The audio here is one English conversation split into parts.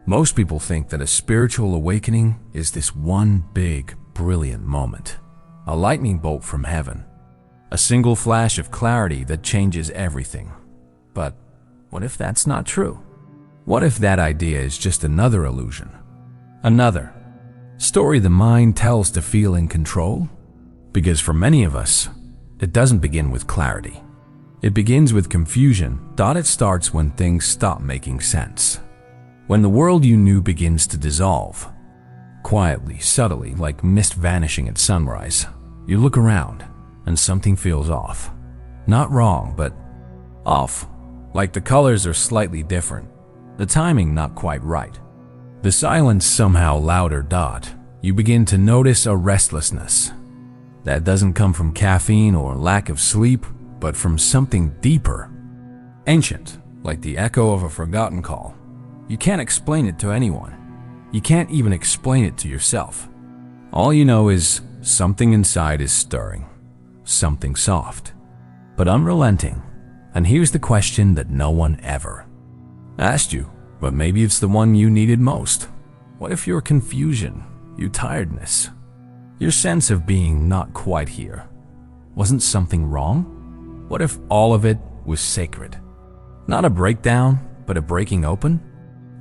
Most people think that a spiritual awakening is this one big, brilliant moment, a lightning bolt from heaven, a single flash of clarity that changes everything. But what if that's not true? What if that idea is just another illusion? Another story the mind tells to feel in control? Because for many of us, it doesn't begin with clarity. It begins with confusion. It starts when things stop making sense. When the world you knew begins to dissolve, quietly, subtly, like mist vanishing at sunrise, you look around and something feels off. Not wrong, but off. Like the colors are slightly different, the timing not quite right, the silence somehow louder. You begin to notice a restlessness that doesn't come from caffeine or lack of sleep, but from something deeper, ancient, like the echo of a forgotten call. You can't explain it to anyone. You can't even explain it to yourself. All you know is something inside is stirring, something soft, but unrelenting. And here's the question that no one ever asked you, but maybe it's the one you needed most. What if your confusion, your tiredness, your sense of being not quite here, wasn't something wrong? What if all of it was sacred? Not a breakdown, but a breaking open?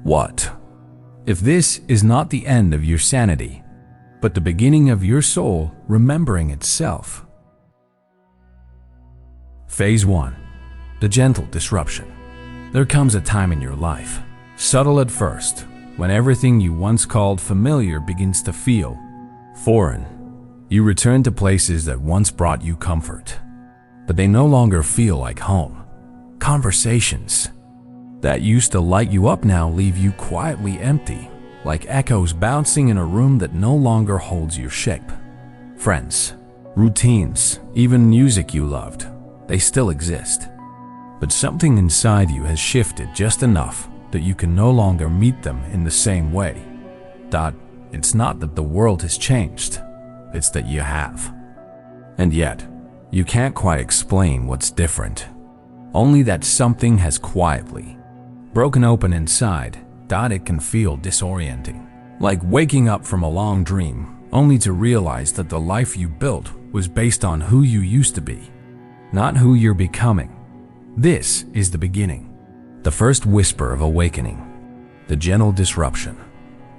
What if this is not the end of your sanity, but the beginning of your soul remembering itself? Phase 1. The gentle disruption. There comes a time in your life, subtle at first, when everything you once called familiar begins to feel foreign. You return to places that once brought you comfort, but they no longer feel like home. Conversations that used to light you up now leave you quietly empty, like echoes bouncing in a room that no longer holds your shape. Friends, routines, even music you loved, they still exist. But something inside you has shifted just enough that you can no longer meet them in the same way. It's not that the world has changed, it's that you have. And yet, you can't quite explain what's different. Only that something has quietly broken open inside. It can feel disorienting, like waking up from a long dream, only to realize that the life you built was based on who you used to be, not who you're becoming. This is the beginning, the first whisper of awakening, the gentle disruption.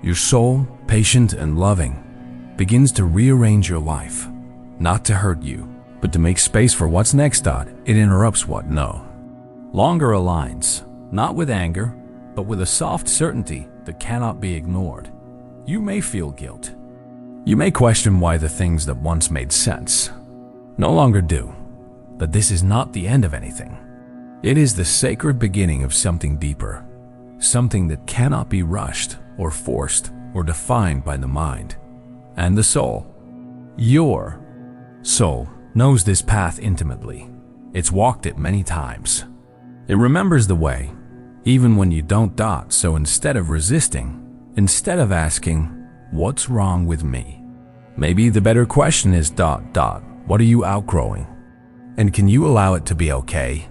Your soul, patient and loving, begins to rearrange your life, not to hurt you, but to make space for what's next. It interrupts what no longer aligns, not with anger, but with a soft certainty that cannot be ignored. You may feel guilt. You may question why the things that once made sense no longer do. But this is not the end of anything. It is the sacred beginning of something deeper, something that cannot be rushed or forced or defined by the mind and the soul. Your soul knows this path intimately. It's walked it many times. It remembers the way, even when you don't. So instead of resisting, instead of asking, what's wrong with me? Maybe the better question is what are you outgrowing? And can you allow it to be okay?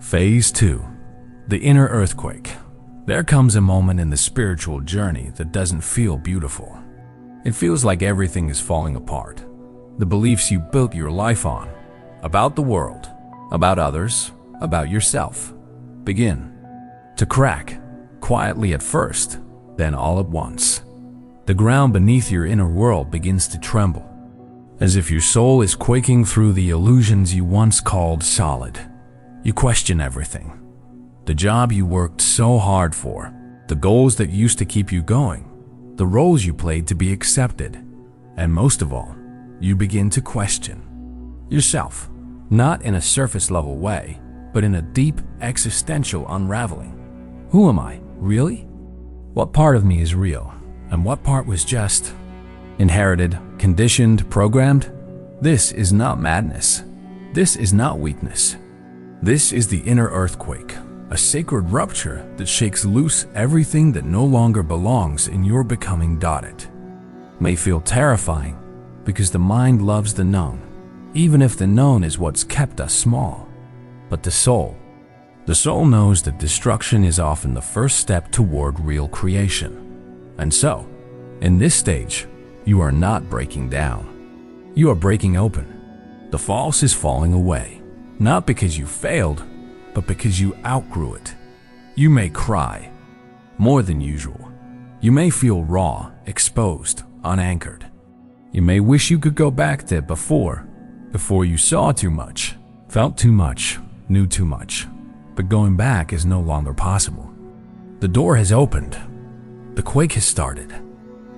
Phase 2. The inner earthquake. There comes a moment in the spiritual journey that doesn't feel beautiful. It feels like everything is falling apart. The beliefs you built your life on, about the world, about others, about yourself, begin to crack, quietly at first, then all at once. The ground beneath your inner world begins to tremble, as if your soul is quaking through the illusions you once called solid. You question everything. The job you worked so hard for, the goals that used to keep you going, the roles you played to be accepted, and most of all, you begin to question yourself, not in a surface-level way, but in a deep, existential unraveling. Who am I, really? What part of me is real, and what part was just inherited, conditioned, programmed? This is not madness. This is not weakness. This is the inner earthquake, a sacred rupture that shakes loose everything that no longer belongs in your becoming. It may feel terrifying because the mind loves the known, even if the known is what's kept us small. But the soul The soul knows that destruction is often the first step toward real creation. And so, in this stage, you are not breaking down. You are breaking open. The false is falling away, not because you failed, but because you outgrew it. You may cry, more than usual. You may feel raw, exposed, unanchored. You may wish you could go back to before you saw too much, felt too much, knew too much. But going back is no longer possible. The door has opened. The quake has started.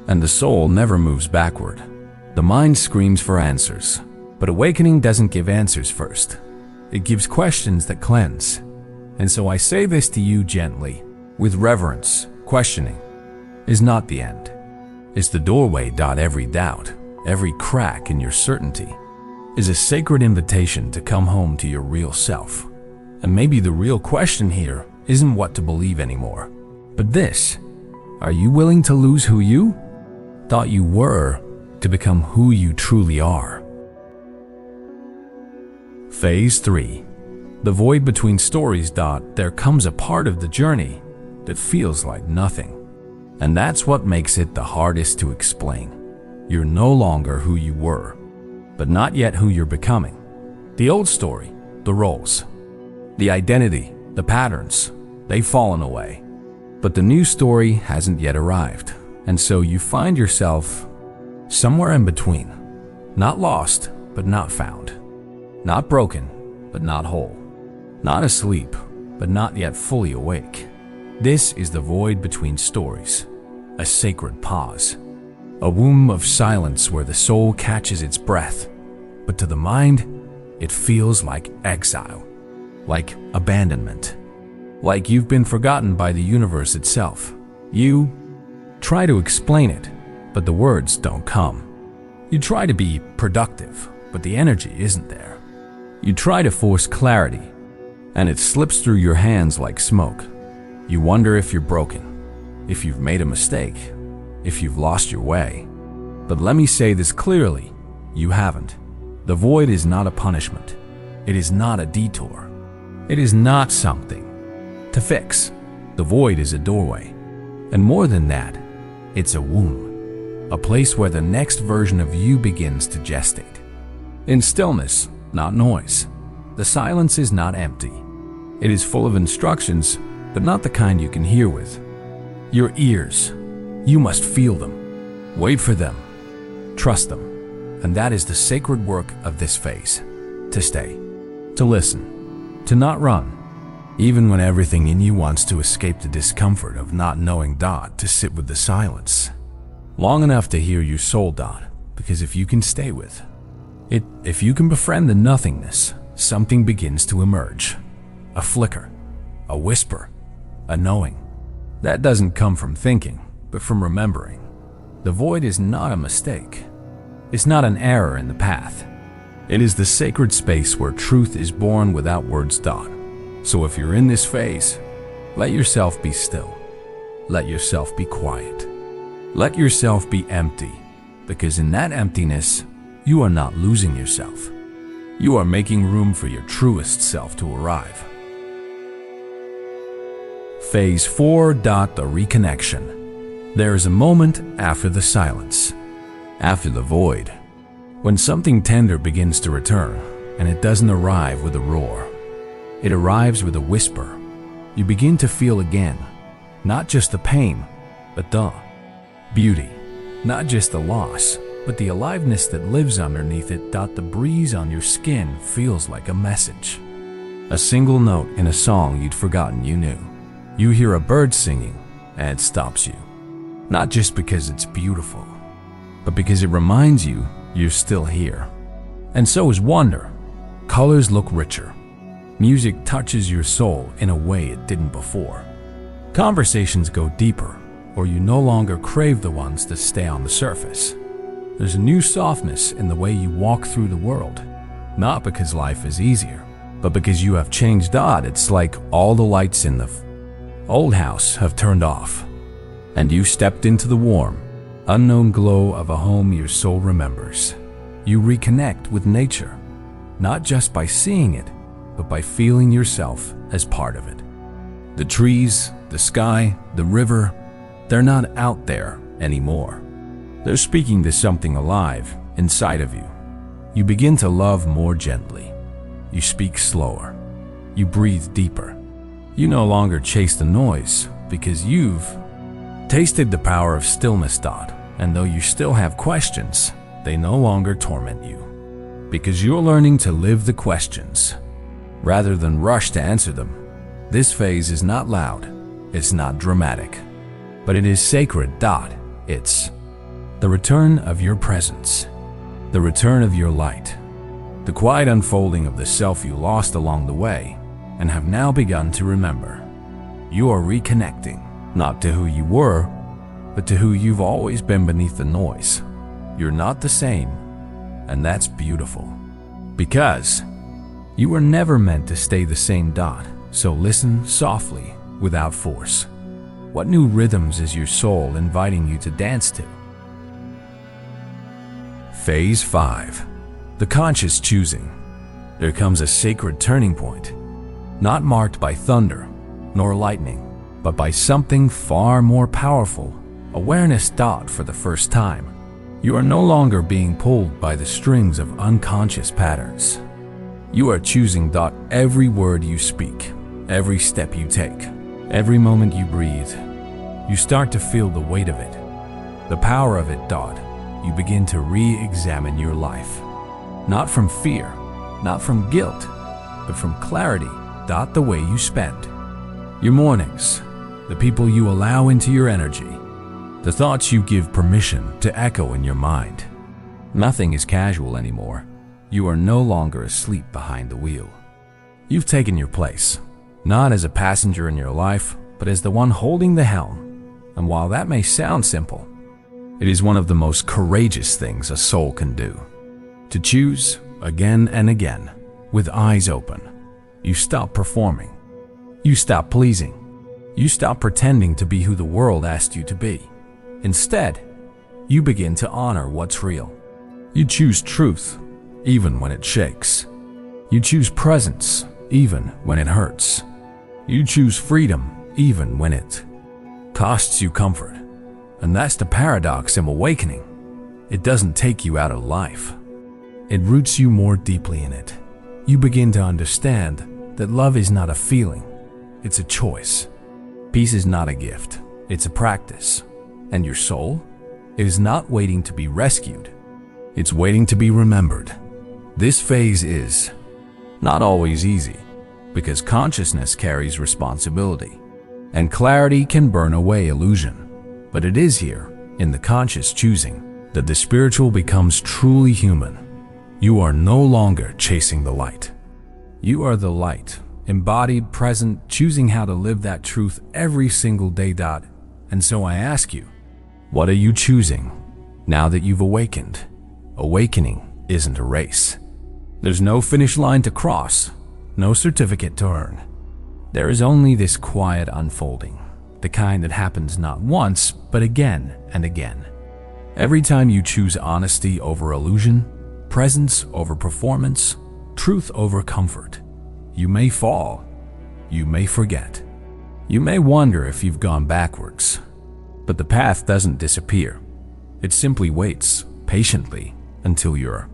And the soul never moves backward. The mind screams for answers, but awakening doesn't give answers first. It gives questions that cleanse. And so I say this to you gently, with reverence. Questioning is not the end. It's the doorway. Every doubt, every crack in your certainty is a sacred invitation to come home to your real self. And maybe the real question here isn't what to believe anymore, but this: are you willing to lose who you thought you were to become who you truly are? Phase 3. The void between stories. There comes a part of the journey that feels like nothing. And that's what makes it the hardest to explain. You're no longer who you were, but not yet who you're becoming. The old story, the roles, the identity, the patterns, they've fallen away. But the new story hasn't yet arrived. And so you find yourself somewhere in between. Not lost, but not found. Not broken, but not whole. Not asleep, but not yet fully awake. This is the void between stories, a sacred pause, a womb of silence where the soul catches its breath, but to the mind, it feels like exile, like abandonment, like you've been forgotten by the universe itself. You try to explain it, but the words don't come. You try to be productive, but the energy isn't there. You try to force clarity, and it slips through your hands like smoke. You wonder if you're broken, if you've made a mistake, if you've lost your way. But let me say this clearly, you haven't. The void is not a punishment. It is not a detour. It is not something to fix. The void is a doorway. And more than that, it's a womb, a place where the next version of you begins to gestate. In stillness, not noise. The silence is not empty. It is full of instructions, but not the kind you can hear with your ears. You must feel them, wait for them, trust them. And that is the sacred work of this phase: to stay, to listen, to not run, even when everything in you wants to escape the discomfort of not knowing. To sit with the silence long enough to hear your soul. Because if you can stay with it, if you can befriend the nothingness, something begins to emerge. A flicker, a whisper, a knowing. That doesn't come from thinking, but from remembering. The void is not a mistake. It's not an error in the path. It is the sacred space where truth is born without words. So if you're in this phase, let yourself be still. Let yourself be quiet. Let yourself be empty, because in that emptiness, you are not losing yourself. You are making room for your truest self to arrive. Phase 4. The reconnection. There is a moment after the silence, after the void, when something tender begins to return, and it doesn't arrive with a roar. It arrives with a whisper. You begin to feel again, not just the pain, but the beauty. Not just the loss, but the aliveness that lives underneath it. The breeze on your skin feels like a message. A single note in a song you'd forgotten you knew. You hear a bird singing, and it stops you. Not just because it's beautiful, but because it reminds you you're still here. And so is wonder. Colors look richer. Music touches your soul in a way it didn't before. Conversations go deeper, or you no longer crave the ones that stay on the surface. There's a new softness in the way you walk through the world, not because life is easier, but because you have changed. It's like all the lights in the old house have turned off, and you stepped into the warm, unknown glow of a home your soul remembers. You reconnect with nature, not just by seeing it, but by feeling yourself as part of it. The trees, the sky, the river, they're not out there anymore. They're speaking to something alive inside of you. You begin to love more gently. You speak slower. You breathe deeper. You no longer chase the noise because you've tasted the power of stillness, Dot. And though you still have questions, they no longer torment you. Because you're learning to live the questions rather than rush to answer them. This phase is not loud. It's not dramatic. But it is sacred, Dot. It's the return of your presence. The return of your light. The quiet unfolding of the self you lost along the way and have now begun to remember. You are reconnecting, not to who you were, but to who you've always been beneath the noise. You're not the same, and that's beautiful. Because you were never meant to stay the same, Dot, so listen softly, without force. What new rhythms is your soul inviting you to dance to? Phase 5. The conscious choosing. There comes a sacred turning point, not marked by thunder nor lightning, but by something far more powerful. Awareness. Dot. For the first time, you are no longer being pulled by the strings of unconscious patterns. You are choosing. Dot. Every word you speak, every step you take, every moment you breathe, you start to feel the weight of it, the power of it. Dot. You begin to re-examine your life, not from fear, not from guilt, but from clarity. Dot. The way you spend your mornings, the people you allow into your energy, the thoughts you give permission to echo in your mind. Nothing is casual anymore. You are no longer asleep behind the wheel. You've taken your place, not as a passenger in your life, but as the one holding the helm. And while that may sound simple, it is one of the most courageous things a soul can do. To choose again and again, with eyes open. You stop performing. You stop pleasing. You stop pretending to be who the world asked you to be. Instead, you begin to honor what's real. You choose truth, even when it shakes. You choose presence, even when it hurts. You choose freedom, even when it costs you comfort. And that's the paradox of awakening. It doesn't take you out of life. It roots you more deeply in it. You begin to understand that love is not a feeling, it's a choice. Peace is not a gift, it's a practice. And your soul is not waiting to be rescued, it's waiting to be remembered. This phase is not always easy, because consciousness carries responsibility, and clarity can burn away illusion. But it is here, in the conscious choosing, that the spiritual becomes truly human. You are no longer chasing the light. You are the light, embodied, present, choosing how to live that truth every single day. Dot. And so I ask you, what are you choosing now that you've awakened? Awakening isn't a race. There's no finish line to cross, no certificate to earn. There is only this quiet unfolding, the kind that happens not once, but again and again. Every time you choose honesty over illusion, presence over performance, truth over comfort, you may fall, you may forget, you may wonder if you've gone backwards. But the path doesn't disappear. It simply waits patiently until you're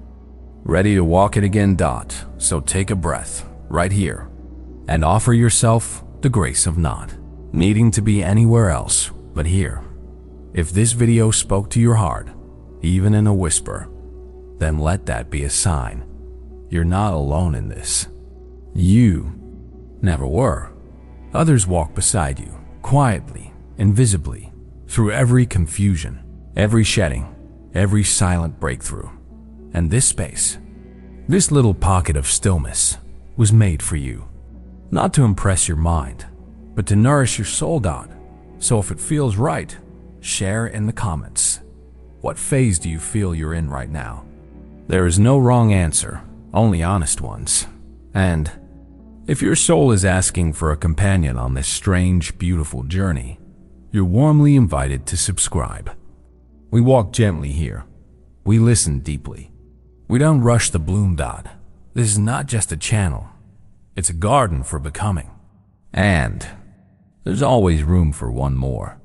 ready to walk it again. Dot. So take a breath right here and offer yourself the grace of not needing to be anywhere else but here. If this video spoke to your heart, even in a whisper, then let that be a sign you're not alone in this. You never were. Others walk beside you, quietly, invisibly, through every confusion, every shedding, every silent breakthrough. And this space, this little pocket of stillness, was made for you. Not to impress your mind, but to nourish your soul. Dot. So if it feels right, share in the comments. What phase do you feel you're in right now? There is no wrong answer, only honest ones. And if your soul is asking for a companion on this strange, beautiful journey, you're warmly invited to subscribe. We walk gently here. We listen deeply. We don't rush the bloom. Dot. This is not just a channel. It's a garden for becoming. And there's always room for one more.